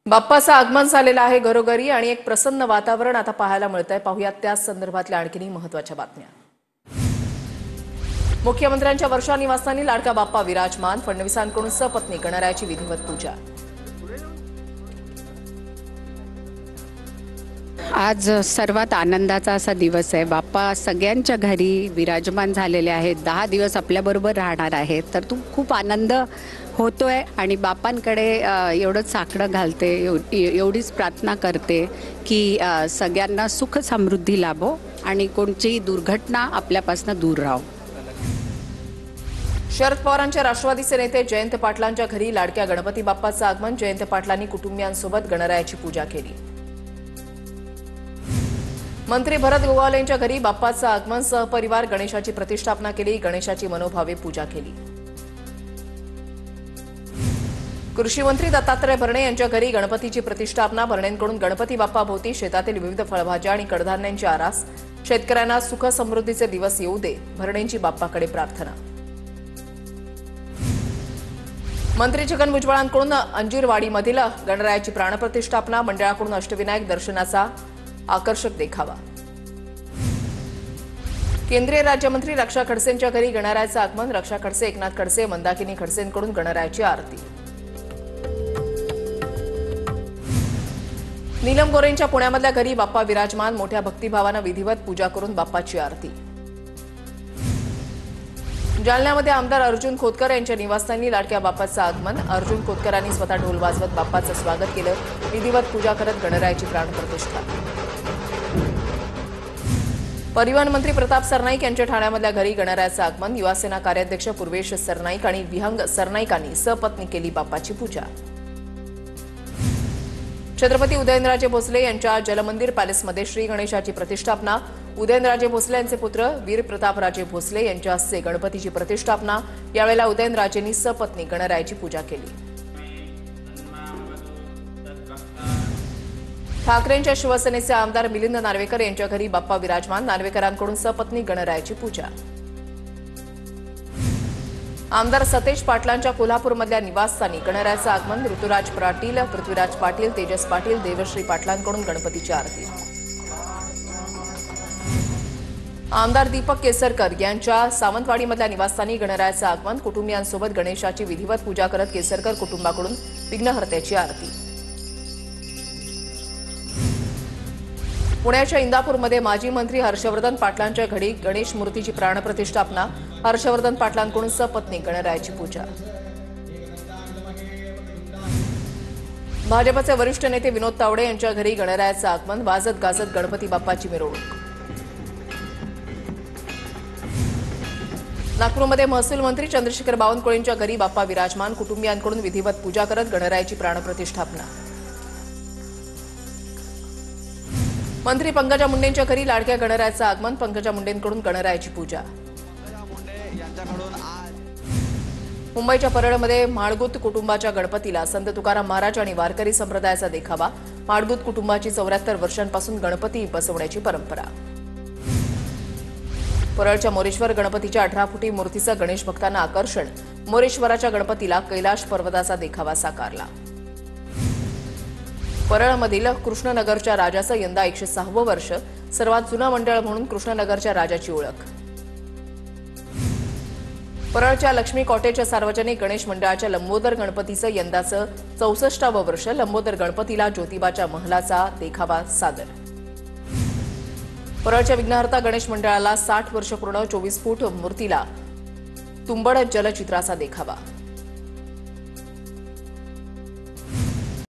बाप्पाचं आगमन झालेलं आहे घरोघरी आणि एक प्रसन्न वातावरण आता पाहायला मिळतंय। पाहूयात त्याच संदर्भातल्या आणखीही महत्त्वाच्या बातम्या। मुख्यमंत्र्यांच्या वर्षा निवासस्थानी लाडका बाप्पा विराजमान, फडणवीसांकडून सपत्नीक गणरायाची विधिवत पूजा। आज सर्वात आनंदाचा असा दिवस आहे। बाप्पा सगळ्यांच्या घरी विराजमान झालेले आहेत, 10 दिवस आपल्याबरोबर राहणार आहेत, तर खूप आनंद होतोय आणि बाप्पांकडे एवढंच साकडं घालते, एवढीच प्रार्थना करते की सगळ्यांना सुख समृद्धी लाभो आणि कोणतीही दुर्घटना आपल्यापासून दूर राहो। शरद पवारांच्या राष्ट्रवादीचे नेते जयंत पाटलांच्या घरी लाडक्या गणपती बाप्पाचं आगमन, जयंत पाटलांनी कुटुंबियांसोबत गणरायाची पूजा केली। मंत्री भरत गोगावले यांच्या घरी बाप्पाचं आगमन, सहपरिवार गणेशाची प्रतिष्ठापना केली, गणेशाची मनोभावे पूजा केली। कृषी मंत्री दत्तात्रय भरणे यांच्या घरी गणपतीची प्रतिष्ठापना, भरणेंकडून गणपती बाप्पा भोवती शेतातील विविध फळभाज्या आणि कडधान्यांची आरास, शेतकऱ्यांना सुख समृद्धीचे दिवस येऊ दे, भरणेंची बाप्पाकडे प्रार्थना। मंत्री छगन भुजबळांकडून अंजीरवाडीमधील गणरायाची प्राणप्रतिष्ठापना, मंडळाकडून अष्टविनायक दर्शनाचा आकर्षक देखावा। केंद्रीय राज्यमंत्री रक्षा खडसेंच्या घरी गणरायाचं आगमन, रक्षा खडसे, एकनाथ खडसे, मंदाकिनी खडसेंकडून गणरायाची आरती। नीलम गोरेंच्या पुण्यामधल्या घरी बाप्पा विराजमान, मोठ्या भक्तिभावानं विधिवत पूजा करून बाप्पाची आरती। जालन्यामध्ये आमदार अर्जुन खोतकर यांच्या निवासस्थानी लाडक्या बाप्पाचं आगमन, अर्जुन खोतकरांनी स्वतः ढोल वाजवत बाप्पाचं स्वागत केलं, विधिवत पूजा करत गणरायाची प्राणप्रतिष्ठा। परिवहन मंत्री प्रताप सरनाईक यांच्या ठाण्यामधल्या घरी गणरायाचं आगमन, युवासेना कार्याध्यक्ष पूर्वेश सरनाईक आणि विहंग सरनाईकांनी सपत्नी केली बाप्पाची पूजा। छत्रपती उदयनराजे भोसले यांच्या जलमंदिर पॅलेसमध्ये श्री गणेशाची प्रतिष्ठापना, उदयनराजे भोसले यांचे पुत्र वीर प्रतापराजे भोसले यांच्या हस्ते गणपतीची प्रतिष्ठापना, यावेळेला उदयनराजेंनी सपत्नी गणरायाची पूजा केली। ठाकरेंच्या शिवसेनेचे आमदार मिलिंद नार्वेकर यांच्या घरी बाप्पा विराजमान, नार्वेकरांकडून सपत्नी गणरायाची पूजा। आमदार सतेज पाटलांच्या कोल्हापूरमधल्या निवासस्थानी गणरायाचं आगमन, ऋतुराज पाटील, पृथ्वीराज पाटील, तेजस पाटील, देवश्री पाटलांकडून गणपतीची आरती। आमदार दीपक केसरकर यांच्या सावंतवाडीमधल्या निवासस्थानी गणरायाचं आगमन, कुटुंबियांसोबत गणेशाची विधिवत पूजा करत केसरकर कुटुंबाकडून विघ्नहर्त्याची आरती। पुण्याच्या इंदापूरमध्ये माजी मंत्री हर्षवर्धन पाटलांच्या घरी गणेश मूर्तीची प्राणप्रतिष्ठापना, हर्षवर्धन पाटलांकडून सपत्नी गणरायाची पूजा। भाजपचे वरिष्ठ नेते विनोद तावडे यांच्या घरी गणरायाचं आगमन, वाजत गाजत गणपती बाप्पाची मिरवणूक। नागपूरमध्ये महसूल मंत्री चंद्रशेखर बावनकुळेंच्या घरी बाप्पा विराजमान, कुटुंबियांकडून विधिवत पूजा करत गणरायाची प्राणप्रतिष्ठापना। मंत्री पंकजा मुंडेंच्या घरी लाडक्या गणरायाचं आगमन, पंकजा मुंडेंकडून गणरायाची पूजा। मुंबईच्या परळमध्ये माडगुत कुटुंबाच्या गणपतीला संत तुकाराम महाराज आणि वारकरी संप्रदायाचा देखावा, माडगुत कुटुंबाची 74 वर्षांपासून गणपती बसवण्याची परंपरा। परळच्या मोरेश्वर गणपतीच्या 18 फुटी मूर्तीचं गणेश भक्तांना आकर्षण, मोरेश्वराच्या गणपतीला कैलाश पर्वताचा देखावा साकारला। परळमधील कृष्णनगरच्या राजाचं यंदा 106वं वर्ष, सर्वात जुनं मंडळ म्हणून कृष्णनगरच्या राजाची ओळख। परळच्या लक्ष्मी कॉटेज सार्वजनिक गणेश मंडळाच्या लंबोदर गणपतीचं यंदाचं 64वं वर्ष, लंबोदर गणपतीला ज्योतिबाच्या महलाचा देखावा सादर। परळच्या विघ्नहर्ता गणेश मंडळाला 60 वर्ष पूर्ण, 24 फूट मूर्तीला तुंबड जलचित्राचा देखावा।